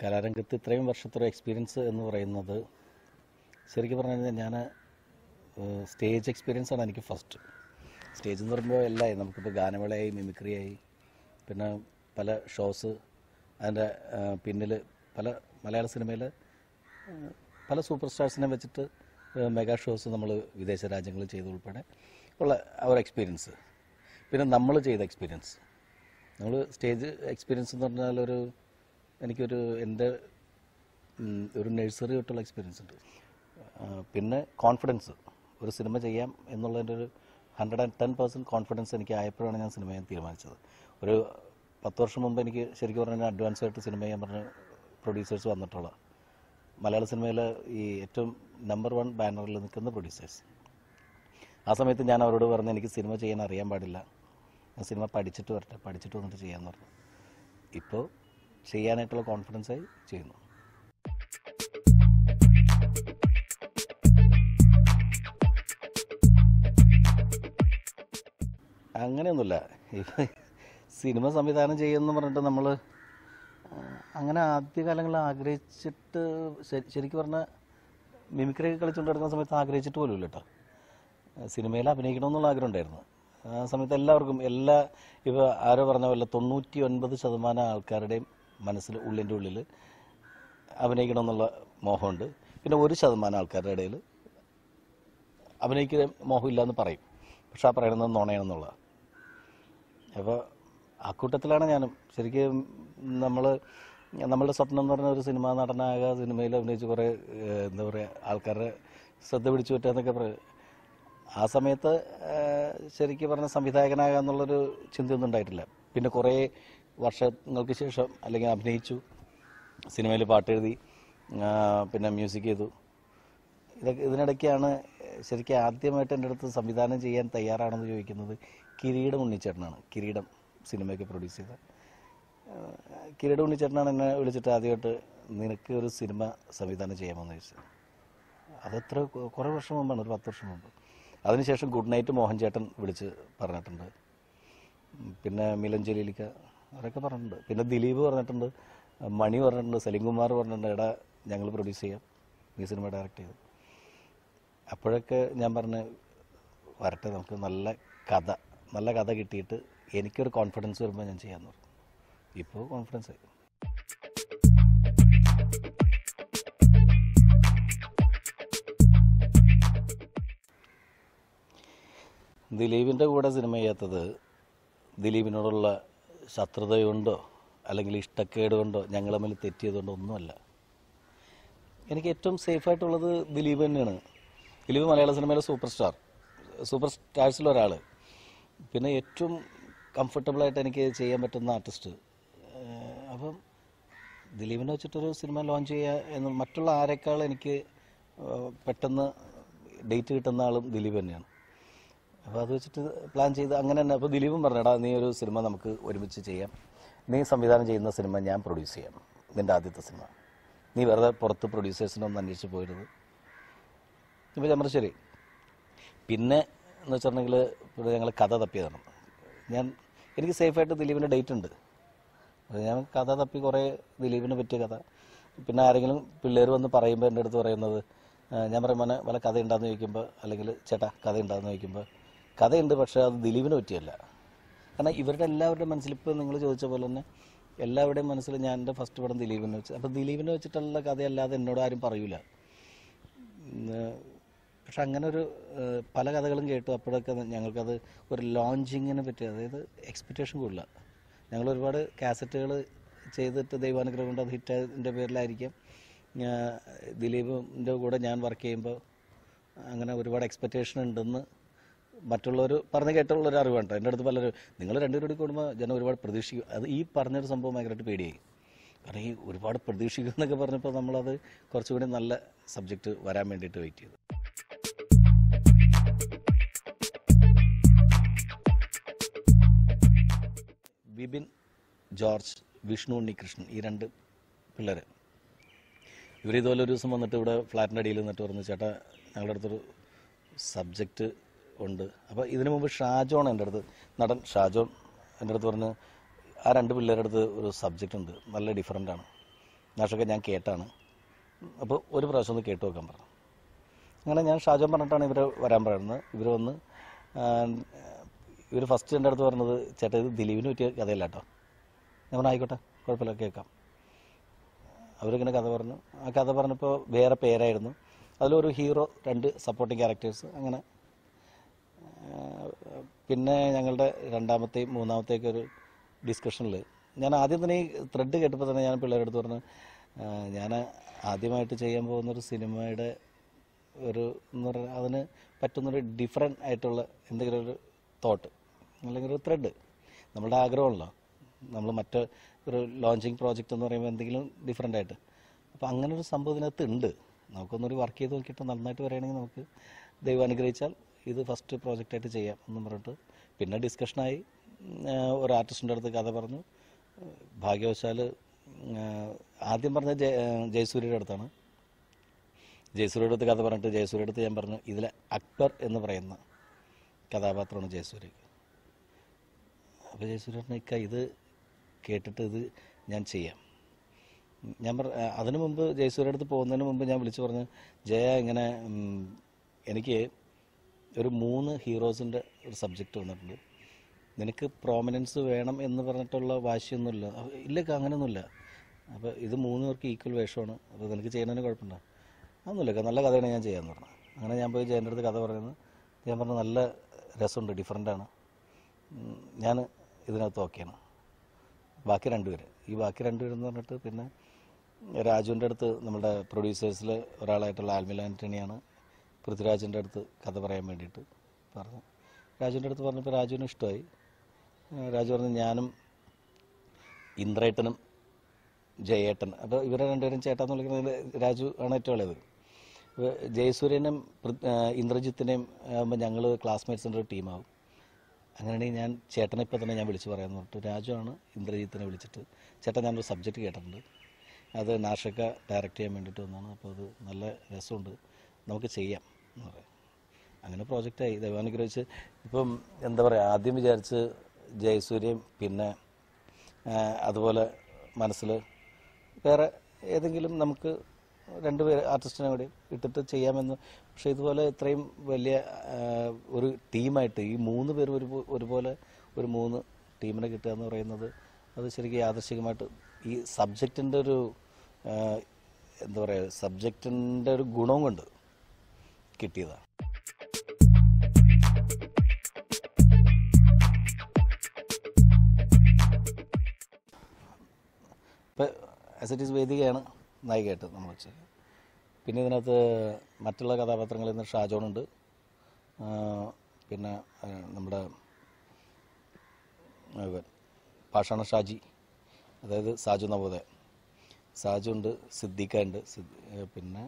കലാരംഗത്ത് ഇത്രയും വർഷത്തെ എക്സ്പീരിയൻസ് എന്ന് പറയുന്നത് ശരിക്കും പറഞ്ഞു കഴിഞ്ഞാൽ ഞാൻ സ്റ്റേജ് എക്സ്പീരിയൻസാണ് എനിക്ക് ഫസ്റ്റ്. സ്റ്റേജ് എന്ന് പറയുമ്പോൾ എല്ലാമായി നമുക്കിപ്പോൾ ഗാനമേളയായി, മിമിക്രിയായി, പിന്നെ പല ഷോസ്, അതിൻ്റെ പിന്നിൽ പല മലയാള സിനിമയിൽ പല സൂപ്പർ സ്റ്റാർസിനെ വെച്ചിട്ട് മെഗാ ഷോസ് നമ്മൾ വിദേശ രാജ്യങ്ങളിൽ ചെയ്ത് ഉൾപ്പെടെ ഉള്ള ആ ഒരു എക്സ്പീരിയൻസ്. പിന്നെ നമ്മൾ ചെയ്ത എക്സ്പീരിയൻസ്, നമ്മൾ സ്റ്റേജ് എക്സ്പീരിയൻസ് എന്ന് പറഞ്ഞാൽ എനിക്കൊരു എൻ്റെ ഒരു നഴ്സറി തൊട്ടുള്ള എക്സ്പീരിയൻസ് ഉണ്ട്. പിന്നെ കോൺഫിഡൻസ്, ഒരു സിനിമ ചെയ്യാം എന്നുള്ളതിൻ്റെ ഒരു 110% കോൺഫിഡൻസ് എനിക്ക് ആയപ്പോഴാണ് ഞാൻ സിനിമ ചെയ്യാൻ തീരുമാനിച്ചത്. ഒരു 10 വർഷം മുമ്പ് എനിക്ക് ശരിക്കും പറഞ്ഞാൽ അഡ്വാൻസ് ആയിട്ട് സിനിമ ചെയ്യാൻ പറഞ്ഞ പ്രൊഡ്യൂസേഴ്സ് വന്നിട്ടുള്ള മലയാള സിനിമയിൽ ഈ ഏറ്റവും നമ്പർ 1 ബാനറിൽ നിൽക്കുന്ന പ്രൊഡ്യൂസേഴ്സ്. ആ സമയത്ത് ഞാൻ അവരോട് പറഞ്ഞു എനിക്ക് സിനിമ ചെയ്യാൻ അറിയാൻ പാടില്ല, ഞാൻ സിനിമ പഠിച്ചിട്ട് വന്നിട്ട് ചെയ്യാമെന്ന് പറഞ്ഞു. ഇപ്പോൾ ചെയ്യാനായിട്ടുള്ള കോൺഫിഡൻസായി ചെയ്യുന്നു. അങ്ങനെയൊന്നുമില്ല. സിനിമ സംവിധാനം ചെയ്യുമെന്ന് പറഞ്ഞിട്ട് നമ്മൾ അങ്ങനെ ആദ്യകാലങ്ങളിൽ ആഗ്രഹിച്ചിട്ട് ശരിക്കും പറഞ്ഞാൽ മിമിക്രിയൊക്കെ കളിച്ചുകൊണ്ട് നടക്കുന്ന സമയത്ത് ആഗ്രഹിച്ചിട്ട് പോലും ഇല്ല കേട്ടോ. സിനിമയിൽ അഭിനയിക്കണമെന്നുള്ള ആഗ്രഹം ഉണ്ടായിരുന്നു. ആ സമയത്ത് എല്ലാവർക്കും ഇപ്പോൾ ആരോ പറഞ്ഞ പോലെ 99% ആൾക്കാരുടെയും ഉള്ളിൻ്റെ ഉള്ളിൽ അഭിനയിക്കണമെന്നുള്ള മോഹമുണ്ട്. പിന്നെ 1% ആൾക്കാരുടെ ഇടയിൽ അഭിനയിക്കാൻ മോഹമില്ല എന്ന് പറയും, പക്ഷെ ആ പറയുന്നത് നുണയാണെന്നുള്ള. അപ്പോൾ അക്കൂട്ടത്തിലാണ് ഞാനും. ശരിക്കും നമ്മളുടെ സ്വപ്നം എന്ന് പറഞ്ഞ ഒരു സിനിമാ നടനാകുക, സിനിമയിൽ അഭിനയിച്ച് കുറേ എന്താ പറയുക ആൾക്കാരുടെ ശ്രദ്ധ പിടിച്ചു പറ്റുക എന്നൊക്കെ പറയും. ആ സമയത്ത് ശരിക്കും പറഞ്ഞ സംവിധായകനാകുക എന്നുള്ളൊരു ചിന്തയൊന്നും ഉണ്ടായിട്ടില്ല. പിന്നെ കുറേ വർഷങ്ങൾക്ക് ശേഷം അല്ലെങ്കിൽ അഭിനയിച്ചു, സിനിമയിൽ പാട്ടെഴുതി, പിന്നെ മ്യൂസിക് ചെയ്തു. ഇതിനിടയ്ക്കാണ് ശരിക്കും ആദ്യമായിട്ട് എൻ്റെ അടുത്ത് സംവിധാനം ചെയ്യാൻ തയ്യാറാണെന്ന് ചോദിക്കുന്നത് കിരീടം ഉണ്ണിച്ചേട്ടനാണ്. കിരീടം സിനിമയൊക്കെ പ്രൊഡ്യൂസ് ചെയ്ത കിരീടം ഉണ്ണിച്ചേട്ടനാണ് എന്നെ വിളിച്ചിട്ട് ആദ്യമായിട്ട് നിനക്ക് ഒരു സിനിമ സംവിധാനം ചെയ്യാമെന്ന് ചോദിച്ചത്. അതെത്ര കുറേ വർഷം മുമ്പാണ്, ഒരു 10 വർഷം മുമ്പ്. അതിനുശേഷം ഗുഡ് നൈറ്റ് മോഹൻ ചേട്ടൻ വിളിച്ച് പറഞ്ഞിട്ടുണ്ട്, പിന്നെ മിലൻ ജലീലിക്ക അവരൊക്കെ പറഞ്ഞിട്ടുണ്ട്, പിന്നെ ദിലീപ് പറഞ്ഞിട്ടുണ്ട്, മണി പറഞ്ഞിട്ടുണ്ട്, സലീംകുമാർ പറഞ്ഞിട്ടുണ്ട്, എടാ ഞങ്ങൾ പ്രൊഡ്യൂസ് ചെയ്യാം, ഈ സിനിമ ഡയറക്റ്റ് ചെയ്തു. അപ്പോഴൊക്കെ ഞാൻ പറഞ്ഞ് വരട്ടെ, നമുക്ക് നല്ല കഥ കിട്ടിയിട്ട് എനിക്കൊരു കോൺഫിഡൻസ് വരുമ്പോൾ ഞാൻ ചെയ്യാമെന്ന് പറഞ്ഞു. ഇപ്പോൾ കോൺഫിഡൻസ് ആയി. ദിലീപിൻ്റെ കൂടെ സിനിമ ചെയ്യാത്തത് ദിലീപിനോടുള്ള ശത്രുതയുണ്ടോ അല്ലെങ്കിൽ ഇഷ്ടക്കേട് കൊണ്ടോ ഞങ്ങൾ തമ്മിൽ തെറ്റിയതുകൊണ്ടോ ഒന്നുമല്ല. എനിക്ക് ഏറ്റവും സേഫായിട്ടുള്ളത് ദിലീപ് തന്നെയാണ്. ദിലീപ് മലയാള സിനിമയിലെ സൂപ്പർ സ്റ്റാർസിലൊരാൾ. പിന്നെ ഏറ്റവും കംഫർട്ടബിളായിട്ട് എനിക്ക് ചെയ്യാൻ പറ്റുന്ന ആർട്ടിസ്റ്റ്. അപ്പം ദിലീപിനെ വെച്ചിട്ടൊരു സിനിമ ലോഞ്ച് ചെയ്യുക എന്ന് മറ്റുള്ള ആരെക്കാൾ എനിക്ക് പെട്ടെന്ന് ഡേറ്റ് കിട്ടുന്ന ആളും ദിലീപ് തന്നെയാണ്. അപ്പോൾ അത് വെച്ചിട്ട് പ്ലാൻ ചെയ്ത് അങ്ങനെ തന്നെ. അപ്പോൾ ദിലീപും പറഞ്ഞടാ, നീ ഒരു സിനിമ നമുക്ക് ഒരുമിച്ച് ചെയ്യാം, നീ സംവിധാനം ചെയ്യുന്ന സിനിമ ഞാൻ പ്രൊഡ്യൂസ് ചെയ്യാം, നിൻ്റെ ആദ്യത്തെ സിനിമ, നീ വെറുതെ പുറത്ത് പ്രൊഡ്യൂസേഴ്സിനൊന്നും അന്വേഷിച്ച് പോരുത്. ഇപ്പോൾ ഞാൻ പറഞ്ഞു ശരി. പിന്നെ എന്ന് വെച്ചിട്ടുണ്ടെങ്കിൽ ഇവിടെ ഞങ്ങൾ കഥ തപ്പിയതാണ്. എനിക്ക് സേഫായിട്ട് ദിലീപിൻ്റെ ഡേറ്റ് ഉണ്ട്. അപ്പോൾ ഞാൻ കഥ തപ്പി കുറേ ദിലീപിനെ പറ്റിയ കഥ. പിന്നെ ആരെങ്കിലും പിള്ളേർ വന്ന് പറയുമ്പോൾ എൻ്റെ അടുത്ത് പറയുന്നത്, ഞാൻ പറയും മോനെ വല്ല കഥ ഉണ്ടാകുന്ന ചോദിക്കുമ്പോൾ, അല്ലെങ്കിൽ ചേട്ടാ കഥ ഉണ്ടാകുന്ന ചോദിക്കുമ്പോൾ, കഥയുണ്ട് പക്ഷേ അത് ദിലീപിനെ പറ്റിയല്ല. കാരണം ഇവരുടെ എല്ലാവരുടെയും മനസ്സിൽ, ഇപ്പോൾ നിങ്ങൾ ചോദിച്ച പോലെ തന്നെ എല്ലാവരുടെയും മനസ്സിൽ ഞാൻ എൻ്റെ ഫസ്റ്റ് പടം ദിലീപിനെ വെച്ച്, അപ്പോൾ ദിലീപിനെ വെച്ചിട്ടുള്ള കഥയല്ലാതെ എന്നോട് ആരും പറയൂല. പക്ഷെ അങ്ങനെ ഒരു പല കഥകളും കേട്ടു. അപ്പോഴൊക്കെ ഞങ്ങൾക്കത് ഒരു ലോഞ്ചിങ്ങിനെ പറ്റി, അതായത് എക്സ്പെക്റ്റേഷൻ കൂടില്ല. ഞങ്ങൾ ഒരുപാട് കാസറ്റുകൾ ചെയ്തിട്ട് ദൈവാനുഗ്രഹം കൊണ്ട് അത് ഹിറ്റായതിൻ്റെ പേരിലായിരിക്കാം ദിലീപിൻ്റെ കൂടെ ഞാൻ വർക്ക് ചെയ്യുമ്പോൾ അങ്ങനെ ഒരുപാട് എക്സ്പെക്റ്റേഷൻ ഉണ്ടെന്ന് മറ്റുള്ളവർ പറഞ്ഞ് കേട്ടുള്ളൊരു അറിവാണ്. എൻ്റെ അടുത്ത് പലരും നിങ്ങൾ രണ്ടുപേരും കൂടി കൂടുമ്പോൾ ജനം ഒരുപാട് പ്രതീക്ഷിക്കും. അത് ഈ പറഞ്ഞൊരു സംഭവം ഭയങ്കരമായിട്ട് പേടിയായി. കാരണം ഈ ഒരുപാട് പ്രതീക്ഷിക്കും എന്നൊക്കെ പറഞ്ഞപ്പോൾ നമ്മളത് കുറച്ചുകൂടി നല്ല സബ്ജക്റ്റ് വരാൻ വേണ്ടിയിട്ട് വെയിറ്റ് ചെയ്തു. വിപിൻ ജോർജ്, വിഷ്ണു ഉണ്ണികൃഷ്ണൻ, ഈ 2 പിള്ളേർ ഇവരിതുപോലെ ഒരു ദിവസം വന്നിട്ട് ഇവിടെ ഫ്ലാറ്റിൻ്റെ അടിയിൽ നിന്നിട്ട് പറഞ്ഞു, ചേട്ടാ ഞങ്ങളുടെ അടുത്തൊരു സബ്ജക്റ്റ് ഉണ്ട്. അപ്പോൾ ഇതിനു മുമ്പ് ഷാജോൺ എൻ്റെ അടുത്ത്, നടൻ ഷാജോൺ എൻ്റെ അടുത്ത് പറഞ്ഞ്, ആ 2 പിള്ളേരുടെ അടുത്ത് ഒരു സബ്ജക്റ്റ് ഉണ്ട്, നല്ല ഡിഫറൻ്റാണ്, നാഷൊക്കെ ഞാൻ കേട്ടാണ്, അപ്പോൾ ഒരു പ്രാവശ്യം ഒന്ന് കേട്ട് നോക്കാൻ പറഞ്ഞു. അങ്ങനെ ഞാൻ ഷാജോൻ പറഞ്ഞിട്ടാണ് ഇവർ വരാൻ പറയുന്നത്. ഇവർ വന്ന് ഇവർ ഫസ്റ്റ് എൻ്റെ അടുത്ത് പറഞ്ഞത്, ചേട്ടാ ഇത് ദിലീപിന് പറ്റിയ കഥയല്ല കേട്ടോ. ഞാൻ പറഞ്ഞു ആയിക്കോട്ടെ, കുഴപ്പമില്ല, കേൾക്കാം. അവരിങ്ങനെ കഥ പറഞ്ഞു. ആ കഥ പറഞ്ഞപ്പോൾ വേറെ പേരായിരുന്നു. അതിലൊരു ഹീറോ, 2 സപ്പോർട്ടിങ് ക്യാരക്ടേഴ്സ്, അങ്ങനെ. പിന്നെ ഞങ്ങളുടെ രണ്ടാമത്തെയും മൂന്നാമത്തെയൊക്കെ ഒരു ഡിസ്കഷനിൽ ഞാൻ ആദ്യം തന്നെ ഈ ത്രെഡ് കേട്ടപ്പോൾ തന്നെ ഞാൻ പിള്ളേരുടെ അടുത്ത് പറഞ്ഞു, ഞാൻ ആദ്യമായിട്ട് ചെയ്യാൻ പോകുന്നൊരു സിനിമയുടെ ഒരു എന്ന് പറഞ്ഞാൽ അതിന് പറ്റുന്നൊരു ഡിഫറെൻ്റ് ആയിട്ടുള്ള എന്തെങ്കിലും ഒരു തോട്ട് അല്ലെങ്കിൽ ഒരു ത്രെഡ്, നമ്മളുടെ ആഗ്രഹമുള്ളോ, നമ്മൾ മറ്റ് ഒരു ലോഞ്ചിങ് പ്രോജക്റ്റ് എന്ന് പറയുമ്പോൾ എന്തെങ്കിലും ഡിഫറെൻ്റ് ആയിട്ട്. അപ്പോൾ അങ്ങനെ ഒരു സംഭവം ഇതിനകത്ത് ഉണ്ട്. നമുക്കൊന്നൊരു വർക്ക് ചെയ്ത് നോക്കിയിട്ട് നന്നായിട്ട് വരികയാണെങ്കിൽ നമുക്ക് ദൈവം അനുഗ്രഹിച്ചാൽ ഇത് ഫസ്റ്റ് പ്രോജക്റ്റായിട്ട് ചെയ്യാം എന്നും പറഞ്ഞിട്ട് പിന്നെ ഡിസ്കഷനായി. ഒരു ആർട്ടിസ്റ്റിൻ്റെ അടുത്ത് കഥ പറഞ്ഞു. ഭാഗ്യവശാൽ ആദ്യം പറഞ്ഞ ജയസൂര്യയുടെ അടുത്താണ്. ജയസൂര്യയുടെ അടുത്ത് കഥ പറഞ്ഞിട്ട് ജയസൂര്യയുടെ അടുത്ത് ഞാൻ പറഞ്ഞു, ഇതിൽ അക്ബർ എന്ന് പറയുന്ന കഥാപാത്രമാണ് ജയസൂര്യക്ക്. അപ്പോൾ ജയസൂര്യ പറഞ്ഞ ഇത് കേട്ടിട്ട് ഇത് ഞാൻ ചെയ്യാം. ഞാൻ അതിനു മുമ്പ് ജയസൂര്യയുടെ അടുത്ത് പോകുന്നതിന് മുമ്പ് ഞാൻ വിളിച്ചു പറഞ്ഞു, ജയ ഇങ്ങനെ എനിക്ക് ഒരു 3 ഹീറോസിൻ്റെ ഒരു സബ്ജക്റ്റ് വന്നിട്ടുണ്ട്, നിനക്ക് പ്രോമിനൻസ് വേണം എന്ന് പറഞ്ഞിട്ടുള്ള വാശിയൊന്നുമില്ല. ഇല്ല, അങ്ങനെയൊന്നുമില്ല. അപ്പോൾ ഇത് 3 പേർക്ക് ഈക്വൽ വേഷമാണ്, അപ്പോൾ നിനക്ക് ചെയ്യുന്നതിന് കുഴപ്പമുണ്ടോ? അതൊന്നുമില്ല, നല്ല കഥയാണ് ഞാൻ ചെയ്യാമെന്ന് പറഞ്ഞു. അങ്ങനെ ഞാൻ പോയി ജയൻ്റെ അടുത്ത് കഥ പറയുന്നത്. ഞാൻ പറഞ്ഞു നല്ല രസമുണ്ട്, ഡിഫറെൻ്റാണ്, ഞാൻ ഇതിനകത്ത് ഓക്കെയാണ്. ബാക്കി 2 പേര്, ഈ ബാക്കി 2 പേരെന്ന് പറഞ്ഞിട്ട് പിന്നെ രാജുവിൻ്റെ അടുത്ത്, നമ്മുടെ പ്രൊഡ്യൂസേഴ്സിൽ ഒരാളായിട്ടുള്ള ആൽമില ആൻ്റണിയാണ് പൃഥ്വിരാജിൻ്റെ അടുത്ത് കഥ പറയാൻ വേണ്ടിയിട്ട് പറഞ്ഞു. രാജുവിൻ്റെ അടുത്ത് പറഞ്ഞപ്പോൾ രാജുവിന് ഇഷ്ടമായി. രാജു പറഞ്ഞു ഞാനും ഇന്ദ്രേട്ടനും ജയേട്ടൻ, അപ്പോൾ ഇവരെ 2 പേരും ചേട്ടാന്ന് വിളിക്കുന്നതിൽ രാജു ആണ് ഏറ്റവും ഇളയത്. ജയസൂര്യനും ഇന്ദ്രജിത്തിനെയും ആകുമ്പോൾ ഞങ്ങൾ ക്ലാസ്മേറ്റ്സിൻ്റെ ഒരു ടീമാവും. അങ്ങനെയാണെങ്കിൽ ഞാൻ ചേട്ടനെ ഇപ്പോൾ തന്നെ ഞാൻ വിളിച്ച് പറയാമെന്ന് പറഞ്ഞിട്ട് രാജു ആണ് ഇന്ദ്രജിത്തിനെ വിളിച്ചിട്ട്, ചേട്ടൻ ഞാനൊരു സബ്ജക്റ്റ് കേട്ടിട്ടുണ്ട്, അത് നാഷക്ക ഡയറക്റ്റ് ചെയ്യാൻ വേണ്ടിയിട്ട് വന്നതാണ്, അപ്പോൾ അത് നല്ല രസമുണ്ട്, നമുക്ക് ചെയ്യാം എന്ന് പറയാം. അങ്ങനെ പ്രോജക്റ്റായി. ദൈവാനുഗ്രഹിച്ച് ഇപ്പം എന്താ പറയുക, ആദ്യം വിചാരിച്ച് ജയസൂര്യയും പിന്നെ അതുപോലെ മനസ്സിൽ വേറെ ഏതെങ്കിലും നമുക്ക് 2 പേര് ആർട്ടിസ്റ്റിനെ കൂടി ഇട്ടിട്ട് ചെയ്യാമെന്ന്. പക്ഷേ ഇതുപോലെ ഇത്രയും വലിയ ഒരു ടീമായിട്ട് ഈ 3 പേർ ഒരുപോലെ ഒരു 3 ടീമിനെ കിട്ടുക എന്ന് പറയുന്നത് അത് ശരിക്കും യാദൃശ്ചികമായിട്ട് ഈ സബ്ജക്റ്റിൻ്റെ ഒരു എന്താ പറയുക, സബ്ജക്റ്റിൻ്റെ ഒരു ഗുണം കൊണ്ട് കിട്ടിയതാണ്. ഇപ്പോൾ ആസ് ഇറ്റ് ഈസ് വേദികയാണ് നായികയായിട്ട് നമ്മൾ വെച്ചത്. പിന്നെ ഇതിനകത്ത് മറ്റുള്ള കഥാപാത്രങ്ങളിൽ നിന്ന് ഷാജോണുണ്ട്, പിന്നെ നമ്മുടെ പാഷാണ ഷാജി, അതായത് സാജു നവോദയ, സാജു ഉണ്ട്, സിദ്ദീഖ ഉണ്ട്, പിന്നെ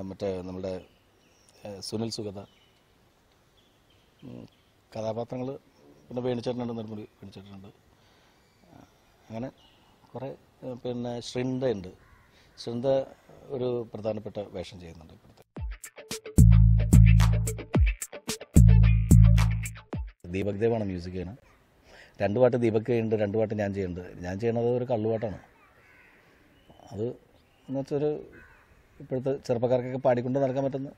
മറ്റേ നമ്മുടെ സുനിൽ സുഗത കഥാപാത്രങ്ങൾ, പിന്നെ വേണിച്ചേട്ടനുണ്ട്, നെടുമുടി വേണിച്ചേട്ടനുണ്ട്. അങ്ങനെ കുറേ, പിന്നെ ശൃന്ദ ഉണ്ട്. ശൃന്ദ ഒരു പ്രധാനപ്പെട്ട വേഷം ചെയ്യുന്നുണ്ട് ഇപ്പോഴത്തെ. ദീപക് ദേവാണ് മ്യൂസിക് ചെയ്യുന്നത്. 2 പാട്ട് ദീപക് ചെയ്യുന്നുണ്ട്, 2 പാട്ട് ഞാൻ ചെയ്യുന്നുണ്ട്. ഞാൻ ചെയ്യണത് ഒരു കള്ളുപാട്ടാണ്. അത് എന്ന് വെച്ചാൽ ഒരു ഇപ്പോഴത്തെ ചെറുപ്പക്കാർക്കൊക്കെ പാടിക്കൊണ്ട് നടക്കാൻ പറ്റുന്ന,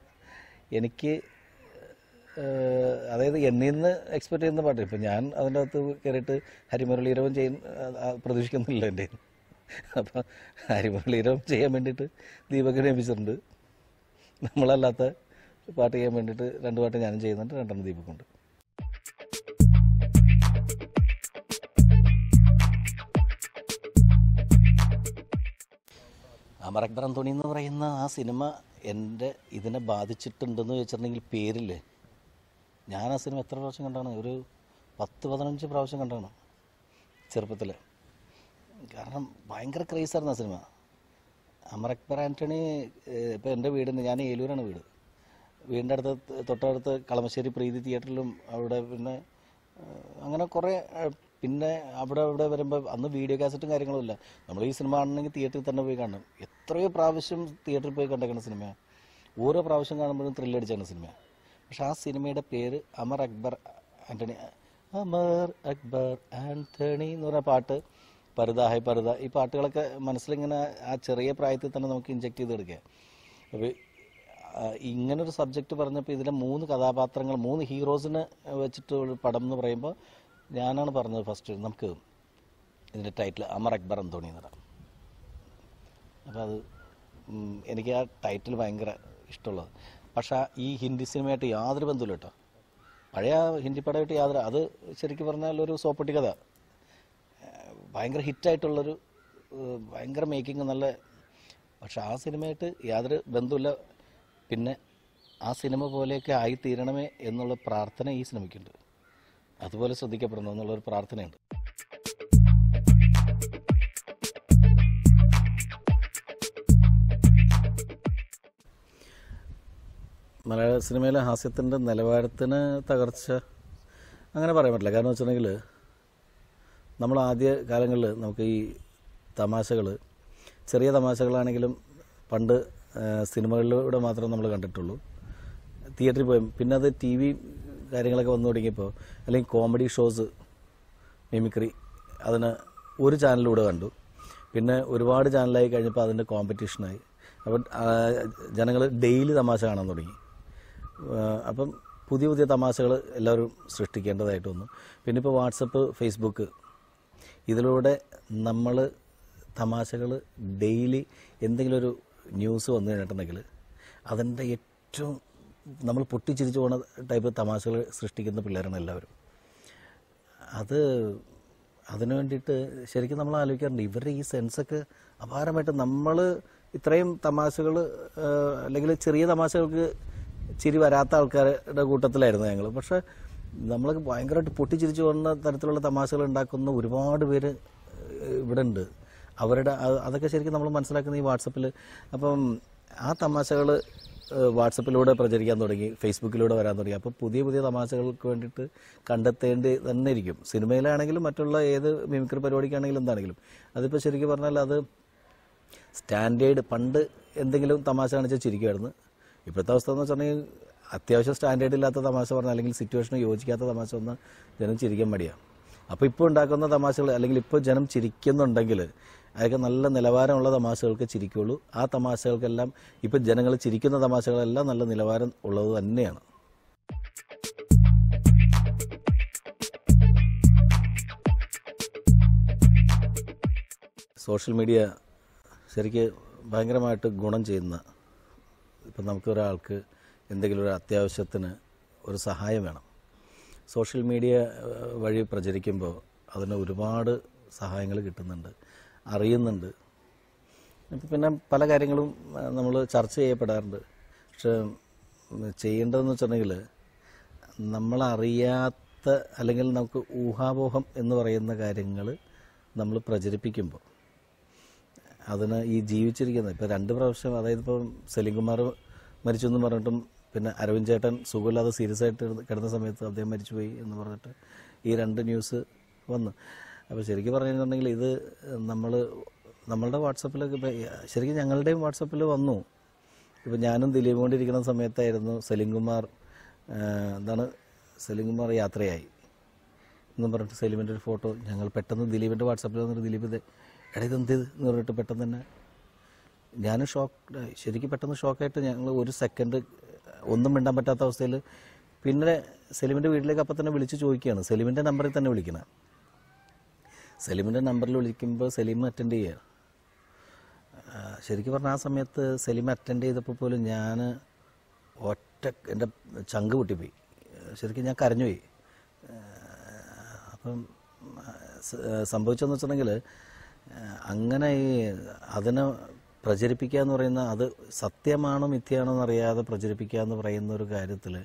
എനിക്ക് അതായത് എന്നിൽ നിന്ന് എക്സ്പെക്ട് ചെയ്യുന്ന പാട്ട്. ഇപ്പം ഞാൻ അതിൻ്റെ അകത്ത് കയറിയിട്ട് ഹരിമുരളീരവം പ്രതീക്ഷിക്കുന്നില്ല എൻ്റെ. അപ്പം ഹരിമുരളീരവം ചെയ്യാൻ വേണ്ടിയിട്ട് ദീപകിനെ ഏൽപ്പിച്ചിട്ടുണ്ട്. നമ്മളല്ലാത്ത പാട്ട് ചെയ്യാൻ വേണ്ടിയിട്ട് 2 പാട്ട് ഞാനും ചെയ്യുന്നുണ്ട്, 2 ദീപക്കുണ്ട്. അമർ അക്ബർ അന്തോണി എന്ന് പറയുന്ന ആ സിനിമ എൻ്റെ ഇതിനെ ബാധിച്ചിട്ടുണ്ടെന്ന് വെച്ചിട്ടുണ്ടെങ്കിൽ പേരിൽ ഞാൻ ആ സിനിമ എത്ര പ്രാവശ്യം കണ്ടാണ്? ഒരു 10-15 പ്രാവശ്യം കണ്ടാണ് ചെറുപ്പത്തിൽ. കാരണം ഭയങ്കര ക്രേസായിരുന്നു ആ സിനിമ. അമർ അക്ബർ ആൻ്റണി ഇപ്പോൾ എൻ്റെ വീടിന്, ഞാൻ ഏലൂരാണ് വീട്, വീടിൻ്റെ അടുത്ത് തൊട്ടടുത്ത് കളമശ്ശേരി പ്രീതി തിയേറ്ററിലും അവിടെ പിന്നെ അങ്ങനെ കുറേ, പിന്നെ അവിടെ വരുമ്പോൾ അന്ന് വീഡിയോ കാസറ്റും കാര്യങ്ങളും ഇല്ല. നമ്മൾ ഈ സിനിമ കാണണമെങ്കിൽ തിയേറ്ററിൽ തന്നെ പോയി കാണണം. എത്രയോ പ്രാവശ്യം തിയേറ്ററിൽ പോയി കണ്ടേക്കുന്ന സിനിമയാണ്. ഓരോ പ്രാവശ്യം കാണുമ്പോഴും ത്രില്ലടിച്ചാണ് സിനിമ. പക്ഷെ ആ സിനിമയുടെ പേര് അമർ അക്ബർ ആൻ്റണി. അമർ അക്ബർ ആൻ്റണി എന്ന് പറഞ്ഞ പാട്ട് പരുദ ഹൈ പരുദ ഈ പാട്ടുകളൊക്കെ മനസ്സിലിങ്ങനെ ആ ചെറിയ പ്രായത്തിൽ തന്നെ നമുക്ക് ഇൻജെക്ട് ചെയ്തെടുക്കുക. അപ്പോൾ ഇങ്ങനൊരു സബ്ജക്റ്റ് പറഞ്ഞപ്പോൾ ഇതിലെ 3 കഥാപാത്രങ്ങൾ 3 ഹീറോസിനെ വെച്ചിട്ട് ഒരു പടം എന്ന് പറയുമ്പോൾ ഞാനാണ് പറഞ്ഞത് ഫസ്റ്റ് നമുക്ക് ഇതിൻ്റെ ടൈറ്റിൽ അമർ അക്ബർ അന്തോണി എന്ന് പറയാം. അപ്പോൾ അത് എനിക്ക് ആ ടൈറ്റിൽ ഭയങ്കര ഇഷ്ടമുള്ളത്. പക്ഷേ ഈ ഹിന്ദി സിനിമയായിട്ട് യാതൊരു ബന്ധമില്ല കേട്ടോ. പഴയ ഹിന്ദി പടമായിട്ട് യാതൊരു, അത് ശരിക്കും പറഞ്ഞാൽ ഒരു സോപ്പട്ടി കഥ, ഭയങ്കര ഹിറ്റായിട്ടുള്ളൊരു ഭയങ്കര മേക്കിംഗ് നല്ല. പക്ഷെ ആ സിനിമയായിട്ട് യാതൊരു ബന്ധമില്ല. പിന്നെ ആ സിനിമ പോലെയൊക്കെ ആയിത്തീരണമേ എന്നുള്ള പ്രാർത്ഥന ഈ സിനിമയ്ക്കുണ്ട്. അതുപോലെ ശ്രദ്ധിക്കപ്പെടണം എന്നുള്ളൊരു പ്രാർത്ഥനയുണ്ട്. മലയാള സിനിമയിലെ ഹാസ്യത്തിൻ്റെ നിലവാരത്തിന് തകർച്ച അങ്ങനെ പറയാൻ പറ്റില്ല. കാരണം വെച്ചിട്ടുണ്ടെങ്കിൽ നമ്മൾ ആദ്യ കാലങ്ങളിൽ നമുക്ക് ഈ തമാശകൾ, ചെറിയ തമാശകളാണെങ്കിലും പണ്ട് സിനിമകളിലൂടെ മാത്രമേ നമ്മൾ കണ്ടിട്ടുള്ളൂ, തിയേറ്ററിൽ പോയി. പിന്നെ അത് ടി വി കാര്യങ്ങളൊക്കെ വന്നു തുടങ്ങിയപ്പോൾ, അല്ലെങ്കിൽ കോമഡി ഷോസ്, മിമിക്രി, അതിന് ഒരു ചാനലിലൂടെ കണ്ടു. പിന്നെ ഒരുപാട് ചാനലായി കഴിഞ്ഞപ്പോൾ അതിൻ്റെ കോമ്പറ്റീഷനായി. അപ്പം ജനങ്ങൾ ഡെയിലി തമാശ കാണാൻ തുടങ്ങി. അപ്പം പുതിയ പുതിയ തമാശകൾ എല്ലാവരും സൃഷ്ടിക്കേണ്ടതായിട്ട് വന്നു. പിന്നെ ഇപ്പോൾ വാട്സപ്പ്, ഫേസ്ബുക്ക്, ഇതിലൂടെ നമ്മൾ തമാശകൾ ഡെയിലി എന്തെങ്കിലും ഒരു ന്യൂസ് വന്നു കഴിഞ്ഞിട്ടുണ്ടെങ്കിൽ അതിൻ്റെ ഏറ്റവും നമ്മൾ പൊട്ടിച്ചിരിച്ചു പോകുന്ന ടൈപ്പ് തമാശകൾ സൃഷ്ടിക്കുന്ന പിള്ളേരാണ് എല്ലാവരും. അതിനു വേണ്ടിയിട്ട് ശരിക്കും നമ്മൾ ആലോചിക്കാറുണ്ട്, ഇവരുടെ ഈ സെൻസൊക്കെ അപാരമായിട്ട്. നമ്മൾ ഇത്രയും തമാശകൾ അല്ലെങ്കിൽ ചെറിയ തമാശകൾക്ക് ചിരി വരാത്ത ആൾക്കാരുടെ കൂട്ടത്തിലായിരുന്നു ഞങ്ങൾ. പക്ഷേ നമ്മൾ ഭയങ്കരമായിട്ട് പൊട്ടിച്ചിരിച്ചു പോകുന്ന തരത്തിലുള്ള തമാശകൾ ഉണ്ടാക്കുന്ന ഒരുപാട് പേര് ഇവിടെ ഉണ്ട്. അതൊക്കെ ശരിക്കും നമ്മൾ മനസ്സിലാക്കുന്ന ഈ വാട്സപ്പിൽ. അപ്പം ആ തമാശകൾ വാട്സപ്പിലൂടെ പ്രചരിക്കാൻ തുടങ്ങി, ഫേസ്ബുക്കിലൂടെ വരാൻ തുടങ്ങി. അപ്പോൾ പുതിയ പുതിയ തമാശകൾക്ക് വേണ്ടിയിട്ട് കണ്ടെത്തേണ്ടി തന്നെ ഇരിക്കും. സിനിമയിലാണെങ്കിലും മറ്റുള്ള ഏത് മിമിക്രി പരിപാടിക്കാണെങ്കിലും എന്താണെങ്കിലും അതിപ്പോൾ ശരിക്കും പറഞ്ഞാൽ അത് സ്റ്റാൻഡേർഡ്. പണ്ട് എന്തെങ്കിലും തമാശ കാണിച്ചാൽ ചിരിക്കുമായിരുന്നു. ഇപ്പോഴത്തെ അവസ്ഥ എന്ന് വെച്ചിട്ടുണ്ടെങ്കിൽ അത്യാവശ്യം സ്റ്റാൻഡേർഡ് ഇല്ലാത്ത തമാശ പറഞ്ഞാൽ, അല്ലെങ്കിൽ സിറ്റുവേഷന് യോജിക്കാത്ത തമാശ വന്നാൽ ജനം ചിരിക്കാൻ മടിയാണ്. അപ്പോൾ ഇപ്പോൾ ഉണ്ടാക്കുന്ന തമാശകൾ, അല്ലെങ്കിൽ ഇപ്പോൾ ജനം ചിരിക്കുന്നുണ്ടെങ്കിൽ അതൊക്കെ നല്ല നിലവാരമുള്ള തമാശകൾക്ക് ചിരിക്കുള്ളൂ. ആ തമാശകൾക്കെല്ലാം ഇപ്പോൾ ജനങ്ങൾ ചിരിക്കുന്ന തമാശകളെല്ലാം നല്ല നിലവാരം ഉള്ളത് തന്നെയാണ്. സോഷ്യൽ മീഡിയ ശരിക്ക് ഭയങ്കരമായിട്ട് ഗുണം ചെയ്യുന്ന, ഇപ്പം നമുക്കൊരാൾക്ക് എന്തെങ്കിലും ഒരു അത്യാവശ്യത്തിന് ഒരു സഹായം വേണം, സോഷ്യൽ മീഡിയ വഴി പ്രചരിക്കുമ്പോൾ അതിന് ഒരുപാട് സഹായങ്ങൾ കിട്ടുന്നുണ്ട്, അറിയുന്നുണ്ട്. പിന്നെ പല കാര്യങ്ങളും നമ്മൾ ചർച്ച ചെയ്യപ്പെടാറുണ്ട്. പക്ഷെ ചെയ്യേണ്ടതെന്ന് വെച്ചിട്ടുണ്ടെങ്കിൽ നമ്മളറിയാത്ത, അല്ലെങ്കിൽ നമുക്ക് ഊഹാപോഹം എന്ന് പറയുന്ന കാര്യങ്ങൾ നമ്മൾ പ്രചരിപ്പിക്കുമ്പോൾ അതിന് ഈ ജീവിച്ചിരിക്കുന്നത്, ഇപ്പോൾ 2 പ്രാവശ്യം, അതായത് ഇപ്പം സെലിംകുമാർ മരിച്ചു എന്ന് പറഞ്ഞിട്ടും, പിന്നെ അരവിന്ദ് ചേട്ടൻ സുഖമില്ലാതെ സീരിയസ് ആയിട്ട് കിടന്ന സമയത്ത് അദ്ദേഹം മരിച്ചുപോയി എന്ന് പറഞ്ഞിട്ട് ഈ 2 ന്യൂസ് വന്നു. അപ്പോൾ ശരിക്കും പറഞ്ഞിട്ടുണ്ടെങ്കിൽ ഇത് നമ്മളുടെ വാട്സപ്പിലൊക്കെ ശരിക്കും ഞങ്ങളുടെയും വാട്സപ്പിൽ വന്നു. ഇപ്പോൾ ഞാനും ദിലീപ് കൊണ്ടിരിക്കുന്ന സമയത്തായിരുന്നു സെലിംകുമാർ യാത്രയായി എന്നും പറഞ്ഞിട്ട് സെലിമിൻ്റെ ഒരു ഫോട്ടോ ഞങ്ങൾ പെട്ടെന്ന് ദിലീപിൻ്റെ വാട്സപ്പിൽ വന്നിട്ട്, ദിലീപ് ഇതെന്ത് എന്ന് പറഞ്ഞിട്ട് പെട്ടെന്ന് തന്നെ ഞാനും ശരിക്കും പെട്ടെന്ന് ഷോക്കായിട്ട് ഞങ്ങൾ ഒരു സെക്കൻഡ് ഒന്നും മിണ്ടാൻ പറ്റാത്ത അവസ്ഥയിൽ. പിന്നെ സെലിമിൻ്റെ വീട്ടിലേക്ക് അപ്പം തന്നെ വിളിച്ച് ചോദിക്കുകയാണ്, സെലിമിൻ്റെ നമ്പറിൽ തന്നെ വിളിക്കണം. സെലിമിൻ്റെ നമ്പറിൽ വിളിക്കുമ്പോൾ സെലിം അറ്റൻഡ് ചെയ്യുക. ശരിക്കും പറഞ്ഞാൽ ആ സമയത്ത് സെലിം അറ്റൻഡ് ചെയ്തപ്പോൾ പോലും ഞാൻ എൻ്റെ ചങ്ക് പൊട്ടിപ്പോയി. ശരിക്കും ഞാൻ കരഞ്ഞുപോയി. അപ്പം സംഭവിച്ചതെന്ന് വെച്ചിട്ടുണ്ടെങ്കിൽ, അങ്ങനെ അതിനെ പ്രചരിപ്പിക്കുക എന്ന് പറയുന്ന, അത് സത്യമാണോ മിഥ്യയാണോ എന്നറിയാതെ പ്രചരിപ്പിക്കുക എന്ന് പറയുന്ന ഒരു കാര്യത്തിൽ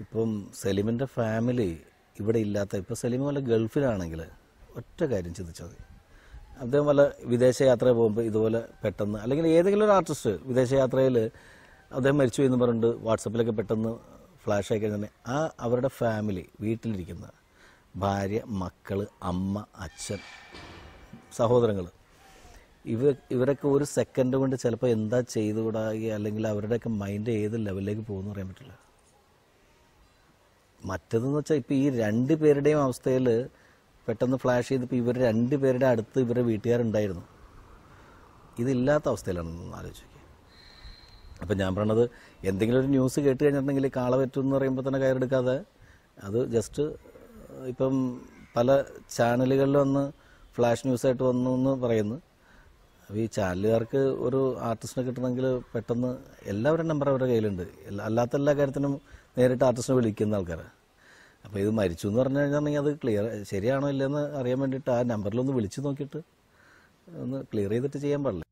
ഇപ്പം സെലിമിൻ്റെ ഫാമിലി ഇവിടെ ഇല്ലാത്ത, ഇപ്പോൾ സെലിം വല്ല ഗൾഫിലാണെങ്കിൽ ഒറ്റ കാര്യം ചിന്തിച്ചാൽ മതി, അദ്ദേഹം വല്ല വിദേശയാത്ര പോകുമ്പോൾ ഇതുപോലെ പെട്ടെന്ന്, അല്ലെങ്കിൽ ഏതെങ്കിലും ഒരു ആർട്ടിസ്റ്റ് വിദേശയാത്രയിൽ അദ്ദേഹം മരിച്ചു എന്ന് പറഞ്ഞിട്ട് വാട്സപ്പിലൊക്കെ പെട്ടെന്ന് ഫ്ലാഷ് ആയി കഴിഞ്ഞാൽ അവരുടെ ഫാമിലി, വീട്ടിലിരിക്കുന്ന ഭാര്യ, മക്കൾ, അമ്മ, അച്ഛൻ, സഹോദരങ്ങൾ, ഇവരൊക്കെ ഒരു സെക്കൻഡ് കൊണ്ട് ചിലപ്പോൾ എന്താ ചെയ്തുകൂടാകുക, അല്ലെങ്കിൽ അവരുടെയൊക്കെ മൈൻഡ് ഏത് ലെവലിലേക്ക് പോകുമെന്ന് പറയാൻ പറ്റില്ല. മറ്റേതെന്ന് വെച്ചാൽ ഇപ്പോൾ ഈ 2 പേരുടെയും അവസ്ഥയിൽ പെട്ടെന്ന് ഫ്ലാഷ് ചെയ്തപ്പോൾ ഇവർ രണ്ടുപേരുടെ അടുത്ത് ഇവരുടെ വീട്ടുകാരുണ്ടായിരുന്നു. ഇതില്ലാത്ത അവസ്ഥയിലാണെന്ന് ആലോചിക്കുക. അപ്പം ഞാൻ പറയണത്, എന്തെങ്കിലും ഒരു ന്യൂസ് കേട്ട് കഴിഞ്ഞിട്ടുണ്ടെങ്കിൽ കാള പറ്റും എന്ന് പറയുമ്പോൾ തന്നെ കയറെടുക്കാതെ അത് ജസ്റ്റ് ഇപ്പം പല ചാനലുകളിൽ വന്ന് ഫ്ലാഷ് ന്യൂസായിട്ട് വന്നു എന്ന് പറയുന്നു. അപ്പോൾ ഈ ചാനലുകാർക്ക് ഒരു ആർട്ടിസ്റ്റിനെ കിട്ടണമെങ്കിൽ പെട്ടെന്ന് എല്ലാവരുടെ നമ്പർ അവരുടെ കയ്യിലുണ്ട്. അല്ലാത്ത എല്ലാ കാര്യത്തിനും നേരിട്ട് ആർട്ടിസ്റ്റിനെ വിളിക്കുന്ന ആൾക്കാർ. അപ്പോൾ ഇത് മരിച്ചു എന്ന് പറഞ്ഞു കഴിഞ്ഞിട്ടുണ്ടെങ്കിൽ അത് ക്ലിയർ ശരിയാണോ ഇല്ലയെന്ന് അറിയാൻ വേണ്ടിയിട്ട് ആ നമ്പറിലൊന്ന് വിളിച്ച് നോക്കിയിട്ട് ഒന്ന് ക്ലിയർ ചെയ്തിട്ട് ചെയ്യാൻ പാടില്ല.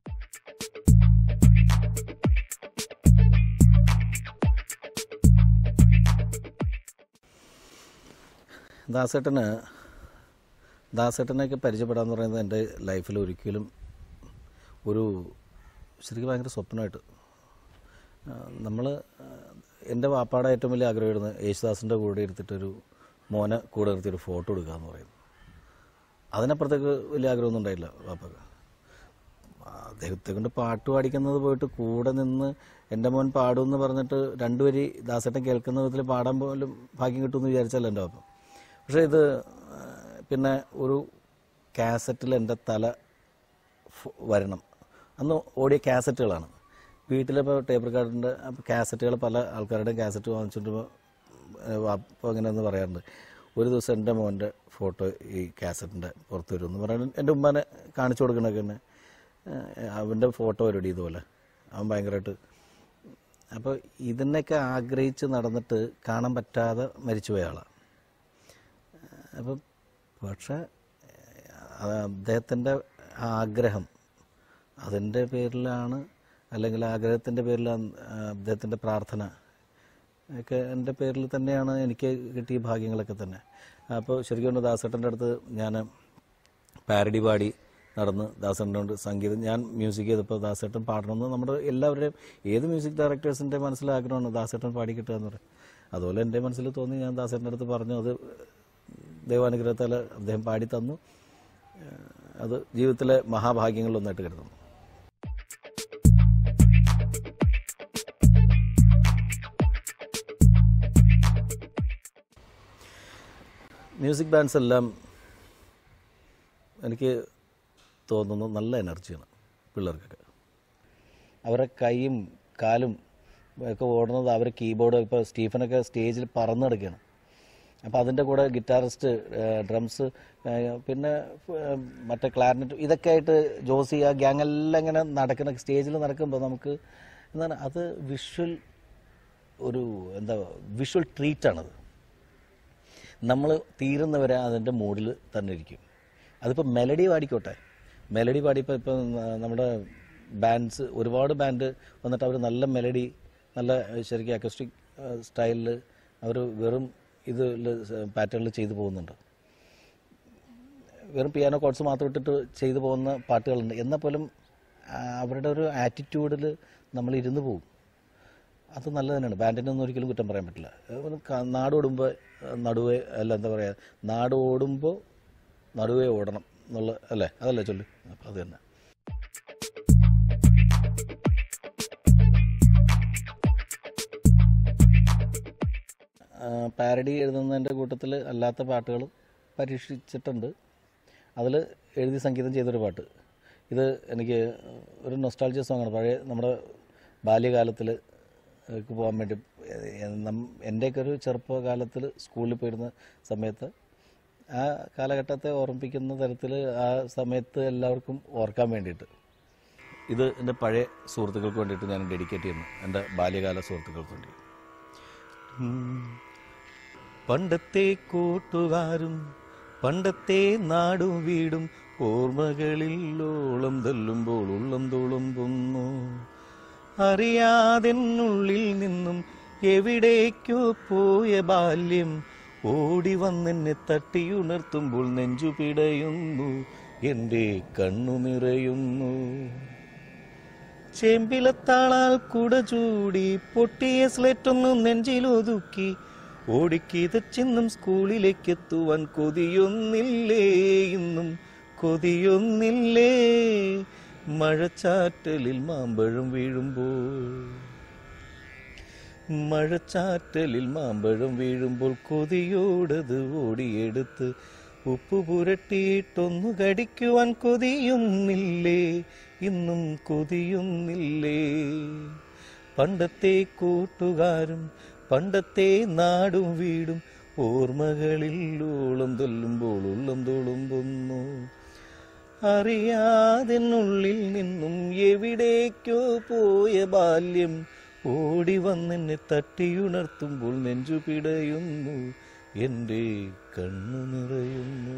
ദാസേട്ടനെയൊക്കെ പരിചയപ്പെടാമെന്ന് പറയുന്നത് എൻ്റെ ലൈഫിൽ ഒരിക്കലും ഒരു ശരിക്കും ഭയങ്കര സ്വപ്നമായിട്ട് എൻ്റെ വാപ്പാടെ ഏറ്റവും വലിയ ആഗ്രഹമായിരുന്നു യേശുദാസിൻ്റെ കൂടെ എടുത്തിട്ടൊരു മോനെ കൂടെ നിർത്തിയൊരു ഫോട്ടോ എടുക്കുക എന്ന് പറയുന്നത്. അതിനപ്പുറത്തേക്ക് വലിയ ആഗ്രഹമൊന്നും ഉണ്ടായില്ല വാപ്പക്ക്. അദ്ദേഹത്തെ കൊണ്ട് പാട്ട് പാടിക്കുന്നത് പോയിട്ട് കൂടെ നിന്ന് എൻ്റെ മോൻ പാടുമെന്ന് പറഞ്ഞിട്ട് രണ്ടുപേരി ദാസേട്ടൻ കേൾക്കുന്ന വിധത്തിൽ പാടാൻ പോലും ഭാഗ്യം കിട്ടുമെന്ന് വിചാരിച്ചല്ല എൻ്റെ വാപ്പ. പക്ഷേ ഇത് പിന്നെ ഒരു കാസറ്റിൽ എൻ്റെ തല വരണം. അന്ന് ഓടിയ കാസറ്റുകളാണ് വീട്ടിലിപ്പോൾ ടേപ്പ് റെക്കോർഡിൻ്റെ. അപ്പോൾ കാസറ്റുകൾ പല ആൾക്കാരുടെയും കാസറ്റ് വാങ്ങിച്ചിട്ട് അപ്പോൾ അങ്ങനെയെന്ന് പറയാറുണ്ട്. ഒരു ദിവസം എൻ്റെ മോൻ്റെ ഫോട്ടോ ഈ കാസറ്റിൻ്റെ പുറത്ത് വരുമെന്ന് പറയാൻ എൻ്റെ ഉമ്മാനെ കാണിച്ചു കൊടുക്കണൊക്കെ തന്നെ അവൻ്റെ ഫോട്ടോ വരും ഇതുപോലെ. അവൻ ഭയങ്കരമായിട്ട് അപ്പോൾ ഇതിനൊക്കെ ആഗ്രഹിച്ച് നടന്നിട്ട് കാണാൻ പറ്റാതെ മരിച്ചുപോയ ആളാണ്. അപ്പം പക്ഷേ അദ്ദേഹത്തിൻ്റെ ആഗ്രഹം അതിൻ്റെ പേരിലാണ്, അല്ലെങ്കിൽ ആഗ്രഹത്തിൻ്റെ പേരിലാണ് അദ്ദേഹത്തിൻ്റെ പ്രാർത്ഥന ഒക്കെ എൻ്റെ പേരിൽ തന്നെയാണ് എനിക്ക് കിട്ടിയ ഭാഗ്യങ്ങളൊക്കെ തന്നെ. അപ്പോൾ ശരിക്കും ദാസേട്ടൻ്റെ അടുത്ത് ഞാൻ പാരഡി പാടി നടന്ന് ദാസേട്ടനോട് സംഗീതം ഞാൻ മ്യൂസിക് ചെയ്തപ്പോൾ ദാസേട്ടൻ പാടണമെന്ന് നമ്മുടെ എല്ലാവരുടെയും ഏത് മ്യൂസിക് ഡയറക്ടേഴ്സിൻ്റെ മനസ്സിൽ ആഗ്രഹമാണ് ദാസേട്ടൻ പാടി കിട്ടുക എന്ന് പറയും. അതുപോലെ എൻ്റെ മനസ്സിൽ തോന്നി, ഞാൻ ദാസേട്ടൻ്റെ അടുത്ത് പറഞ്ഞു. അത് ദൈവാനുഗ്രഹത്താൽ അദ്ദേഹം പാടി തന്നു. അത് ജീവിതത്തിലെ മഹാഭാഗ്യങ്ങളിലൊന്നായിട്ട് കരുതുന്നു. മ്യൂസിക് ബാൻഡ്സ് എല്ലാം എനിക്ക് തോന്നുന്നു നല്ല എനർജിയാണ് പിള്ളേർക്കൊക്കെ. അവരുടെ കൈയും കാലും ഒക്കെ ഓടുന്നത്, അവർ കീബോർഡ് ഇപ്പോൾ സ്റ്റീഫനൊക്കെ സ്റ്റേജിൽ പറന്ന് കിടക്കുകയാണ്. അപ്പോൾ അതിൻ്റെ കൂടെ ഗിറ്റാറിസ്റ്റ്, ഡ്രംസ്, പിന്നെ മറ്റേ ക്ലാരിനെറ്റ്, ഇതൊക്കെ ആയിട്ട് ജോസി ആ ഗ്യാങ് എല്ലാം ഇങ്ങനെ നടക്കുന്ന സ്റ്റേജിൽ നടക്കുമ്പോൾ നമുക്ക് എന്താണ് അത് വിഷ്വൽ ട്രീറ്റാണത്. നമ്മൾ തീരുന്നവരെ അതിൻ്റെ മൂഡിൽ തന്നെ ഇരിക്കും. അതിപ്പോൾ മെലഡി പാടിക്കോട്ടെ, മെലഡി പാടിയപ്പോൾ ഇപ്പം നമ്മുടെ ബാൻഡ്സ് ഒരുപാട് ബാൻഡ് വന്നിട്ട് അവർ നല്ല മെലഡി, നല്ല ശരിക്കും അക്കോസ്റ്റിക് സ്റ്റൈലിൽ അവർ വെറും പാറ്റേണിൽ ചെയ്തു പോകുന്നുണ്ട്. വെറും പിയാനോ കോഡ്സ് മാത്രം ഇട്ടിട്ട് ചെയ്തു പോകുന്ന പാട്ടുകളുണ്ട്. എന്നാൽ പോലും അവരുടെ ഒരു ആറ്റിറ്റ്യൂഡിൽ നമ്മൾ ഇരുന്ന് പോകും. അത് നല്ലത് തന്നെയാണ്. ബാൻഡിനൊന്നും ഒരിക്കലും കുറ്റം പറയാൻ പറ്റില്ല. നാടോടുമ്പോൾ നടുവേ അല്ല, എന്താ പറയുക, നാട് ഓടുമ്പോൾ നടുവേ ഓടണം എന്നുള്ള അല്ലേ, അതല്ലേ ചൊല്ലു. അപ്പം അത് തന്നെ. പാരഡി എഴുതുന്നതിൻ്റെ കൂട്ടത്തിൽ അല്ലാത്ത പാട്ടുകൾ പരീക്ഷിച്ചിട്ടുണ്ട്. അതിൽ എഴുതി സംഗീതം ചെയ്തൊരു പാട്ട്, ഇത് എനിക്ക് ഒരു നൊസ്റ്റാൾജിയ സോങ്ങാണ്. പഴയ നമ്മുടെ ബാല്യകാലത്തിൽ പോകാൻ വേണ്ടി, എൻ്റെയൊക്കെ ഒരു ചെറുപ്പകാലത്തിൽ സ്കൂളിൽ പോയിരുന്ന സമയത്ത് ആ കാലഘട്ടത്തെ ഓർമ്മിപ്പിക്കുന്ന തരത്തിൽ ആ സമയത്ത് എല്ലാവർക്കും ഓർക്കാൻ വേണ്ടിയിട്ട് ഇത് എൻ്റെ പഴയ സുഹൃത്തുക്കൾക്ക് വേണ്ടിയിട്ട് ഞാൻ ഡെഡിക്കേറ്റ് ചെയ്യുന്നു, എൻ്റെ ബാല്യകാല സുഹൃത്തുക്കൾക്ക് വേണ്ടി. പണ്ടത്തെ കൂട്ടുകാരും പണ്ടത്തെ നാടും വീടും ഓർമ്മകളിൽ ഓളം തല്ലുമ്പോൾ ഉള്ളം തുളുമ്പുന്നു. അറിയാതെന്നുള്ളിൽ നിന്നും എവിടേക്കോ പോയ ബാല്യം ഓടി വന്നെന്നെ തട്ടിയുണർത്തുമ്പോൾ നെഞ്ചു പിടയുന്നു, എൻ്റെ കണ്ണു നിറയുന്നു. ചെമ്പിലത്താളാൽ കുട ചൂടി പൊട്ടിയ സ്ലേറ്റൊന്നും നെഞ്ചിലൊതുക്കി ഓടിക്കിതച്ചെന്നും സ്കൂളിലേക്ക് എത്തുവാൻ കൊതിയൊന്നില്ലേ, ഇന്നും കൊതിയൊന്നില്ലേ. മഴച്ചാറ്റലിൽ മാമ്പഴം വീഴുമ്പോൾ, മഴച്ചാറ്റലിൽ മാമ്പഴം വീഴുമ്പോൾ കൊതിയോടത് ഓടിയെടുത്ത് ഉപ്പു പുരട്ടിയിട്ടൊന്നു കടിക്കുവാൻ കൊതിയുന്നില്ലേ, ഇന്നും കൊതിയുന്നില്ലേ. പണ്ടത്തെ കൂട്ടുകാരും പണ്ടത്തെ നാടും വീടും ഓർമ്മകളിൽ ഓളം തല്ലുമ്പോൾ ഉള്ളം തുളുമ്പുന്നു. അറിയാതെന്നുള്ളിൽ നിന്നും എവിടേക്കോ പോയ ബാല്യം ഓടി വന്നെന്നെ തട്ടിയുണർത്തുമ്പോൾ നെഞ്ചു പിടയുന്നു, എൻ്റെ കണ്ണു നിറയുന്നു.